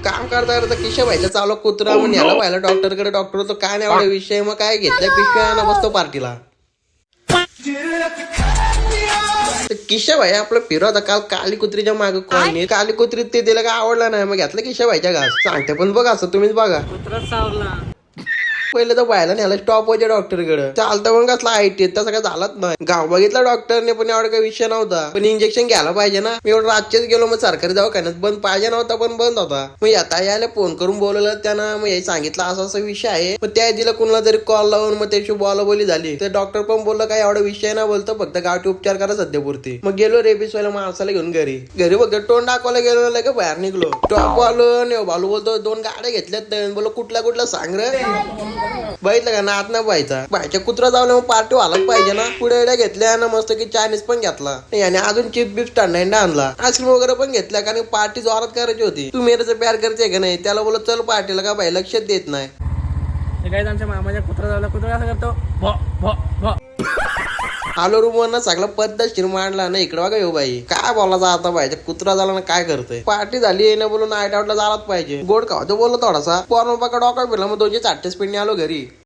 काम करता करता किशा व्हायचा चालू कुत्रा म्हणून याला व्हायला डॉक्टरकडे. डॉक्टर तो काय नाही एवढा विषय, मग काय घेतल्या पिशव्या बसतो पार्टीला. किशा भाई आपलं फिरवता काल काली कुत्रीच्या मागे कोणी काली कुत्री ते दिलं का आवडला नाही, मग घेतलं किशा व्हायच्या घास. सांगते पण बघा असं तुम्हीच बघा. पहिले तर व्हायला न्यायला स्टॉप व्हायच्या डॉक्टरकडे. चालतं मग कसला आयटी तसं काय झालंच नाही. गाव बघितला डॉक्टरने पण एवढा काही विषय नव्हता. पण इंजेक्शन घ्यायला पाहिजे ना. मी एवढं रातचेच गेलो, मग सरकारी दवाखान्यात बंद पाहिजे नव्हता पण बंद होता. मग आता यायला फोन करून बोलवलं त्यानं. मग हे सांगितलं असा असा विषय आहे. मग त्या दिला कुणाला तरी कॉल लावून मग त्याची बोलाबोली झाली. तर डॉक्टर पण बोललं काय एवढा विषय ना, बोलतो फक्त गावठी उपचार करा सध्या पुरती. मग गेलो रेबीस व्हायला माणसाला घेऊन घरी बघ तोंड दाखवायला गेलो लगे बाहेर निघलो. टॉप आलो बालू बोलतो 2 गाड्या घेतल्यात. बोलो कुठल्या सांग रे. बघितलं का नात ना व्हायचा बायच्या कुत्रा जाऊन मग पार्टी व्हायलाच पाहिजे ना. पुढे घेतल्या ना मस्त की चायनीज पण घेतला आणि अजून चिप्स बिप्स टंडा आणला. आईस्क्रीम वगैरे पण घेतला कारण पार्टी जोरात करायची होती. तू मेरेचं प्यार करते का नाही. त्याला बोलत चल पार्टीला का बाई लक्षात देत नाही. काय आमच्या मामाच्या कुत्रा जावला कुत्रा असं करतो भो भो भो. आलो रूम वर ना सगळा पद्धतशीर मांडला ना. इकडे बघा येऊ बाई काय बोलायचा आता पाहिजे. कुत्रा झाला ना काय करतोय. पार्टी झाली ना बोलून नाईट आउटला जायलाच पाहिजे. गोड खावतो बोललो थोडासा. पॉर्न बाबा डॉक्टर फिरला मग 2 4 स्पीडने आलो घरी.